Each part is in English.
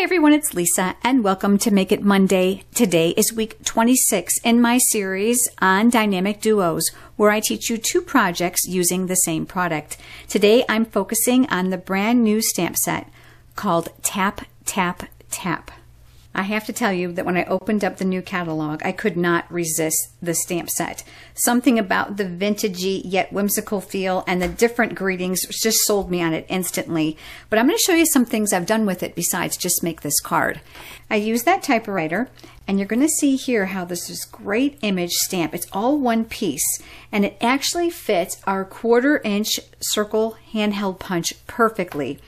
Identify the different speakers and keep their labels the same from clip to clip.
Speaker 1: everyone, it's Lisa and welcome to Make It Monday. Today is week 26 in my series on dynamic duos where I teach you 2 projects using the same product. Today I'm focusing on the brand new stamp set called Tap, Tap, Tap. I have to tell you that when I opened up the new catalog, I could not resist the stamp set. Something about the vintagey yet whimsical feel and the different greetings just sold me on it instantly. But I'm going to show you some things I've done with it besides just make this card. I used that typewriter, and you're going to see here how this is great image stamp. It's all one piece, and it actually fits our 1/4-inch circle handheld punch perfectly.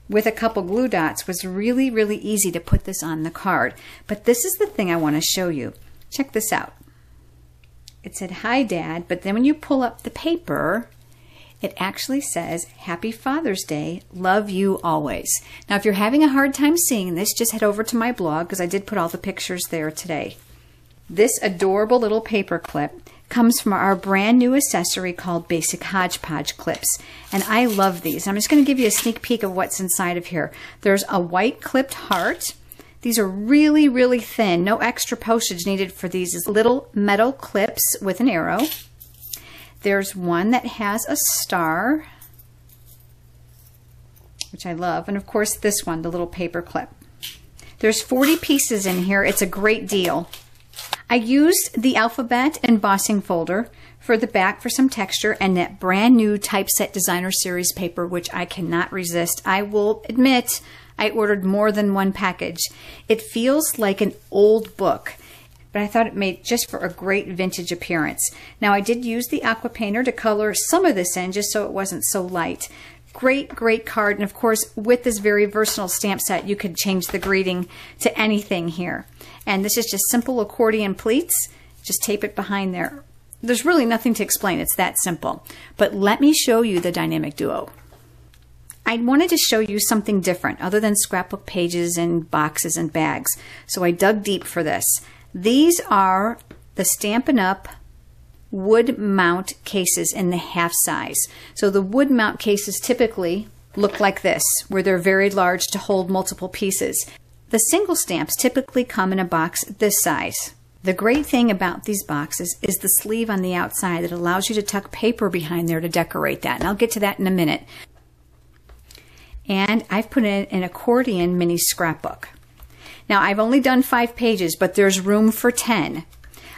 Speaker 1: With a couple glue dots was really easy to put this on the card. But this is the thing I want to show you. Check this out. It said, "Hi Dad," but then when you pull up the paper, it actually says, "Happy Father's Day, love you always." Now if you're having a hard time seeing this, just head over to my blog because I did put all the pictures there today. This adorable little paper clip comes from our brand new accessory called Basic Hodgepodge Clips. And I love these. I'm just going to give you a sneak peek of what's inside of here. There's a white clipped heart. These are really thin. No extra postage needed for these. It's little metal clips with an arrow. There's one that has a star, which I love. And of course this one, the little paper clip. There's 40 pieces in here. It's a great deal. I used the alphabet embossing folder for the back for some texture and that brand new Typeset Designer Series paper, which I cannot resist. I will admit I ordered more than one package. It feels like an old book, but I thought it made just for a great vintage appearance. Now I did use the aqua painter to color some of this in just so it wasn't so light. Great card, and of course with this very versatile stamp set you could change the greeting to anything here. And this is just simple accordion pleats. Just tape it behind there. There's really nothing to explain, it's that simple. But let me show you the dynamic duo. I wanted to show you something different other than scrapbook pages and boxes and bags, so I dug deep for this. These are the Stampin' Up! Wood mount cases in the half size. So the wood mount cases typically look like this, where they're very large to hold multiple pieces. The single stamps typically come in a box this size. The great thing about these boxes is the sleeve on the outside that allows you to tuck paper behind there to decorate that, and I'll get to that in a minute. And I've put in an accordion mini scrapbook. Now I've only done 5 pages, but there's room for 10.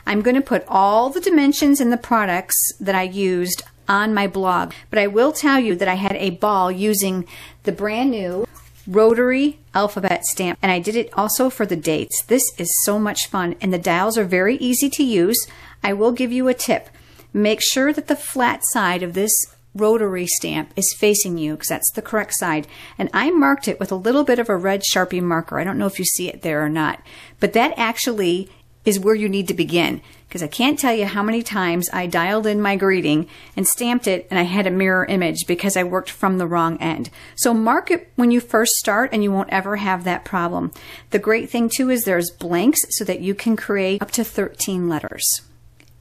Speaker 1: I'm going to put all the dimensions and the products that I used on my blog, but I will tell you that I had a ball using the brand new rotary alphabet stamp, and I did it also for the dates. This is so much fun, and the dials are very easy to use. I will give you a tip. Make sure that the flat side of this rotary stamp is facing you because that's the correct side, and I marked it with a little bit of a red Sharpie marker. I don't know if you see it there or not, but that actually is where you need to begin, because I can't tell you how many times I dialed in my greeting and stamped it and I had a mirror image because I worked from the wrong end. So mark it when you first start and you won't ever have that problem. The great thing too is there's blanks so that you can create up to 13 letters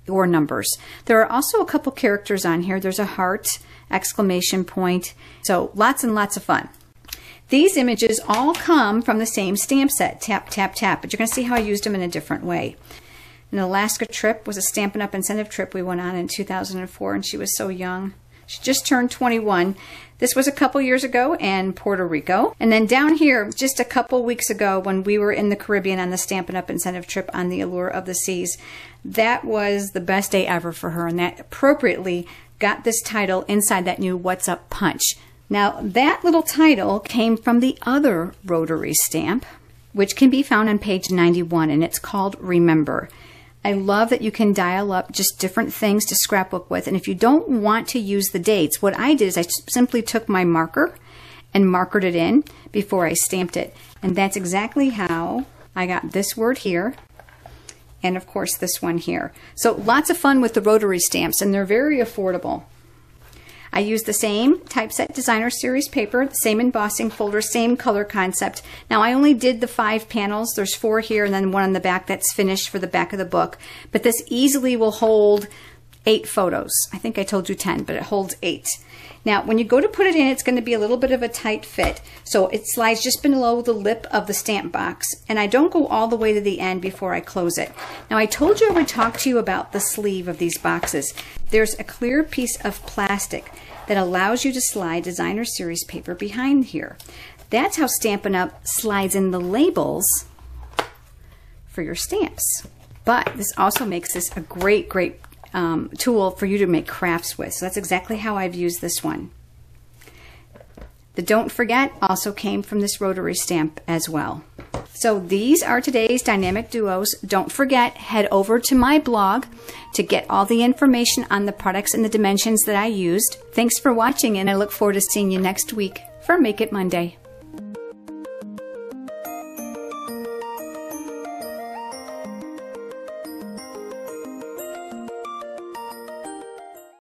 Speaker 1: or numbers. There are also a couple characters on here. There's a heart, exclamation point, so lots and lots of fun. These images all come from the same stamp set, Tap, Tap, Tap, but you're going to see how I used them in a different way. An Alaska trip was a Stampin' Up! Incentive trip we went on in 2004, and she was so young. She just turned 21. This was a couple years ago in Puerto Rico. And then down here, just a couple weeks ago when we were in the Caribbean on the Stampin' Up! Incentive trip on the Allure of the Seas. That was the best day ever for her, and that appropriately got this title inside that new What's Up punch. Now that little title came from the other rotary stamp, which can be found on page 91, and it's called Remember. I love that you can dial up just different things to scrapbook with, and if you don't want to use the dates, what I did is I simply took my marker and markered it in before I stamped it, and that's exactly how I got this word here, and of course this one here. So lots of fun with the rotary stamps, and they're very affordable. I used the same Typeset Designer Series paper, the same embossing folder, same color concept. Now I only did the 5 panels. There's 4 here and then one on the back that's finished for the back of the book. But this easily will hold 8 photos. I think I told you 10, but it holds 8. Now, when you go to put it in, it's going to be a little bit of a tight fit. So it slides just below the lip of the stamp box. And I don't go all the way to the end before I close it. Now, I told you I would talk to you about the sleeve of these boxes. There's a clear piece of plastic that allows you to slide designer series paper behind here. That's how Stampin' Up! Slides in the labels for your stamps. But this also makes this a great tool for you to make crafts with. So that's exactly how I've used this one. The Don't Forget also came from this rotary stamp as well. So these are today's dynamic duos. Don't forget, head over to my blog to get all the information on the products and the dimensions that I used. Thanks for watching, and I look forward to seeing you next week for Make It Monday.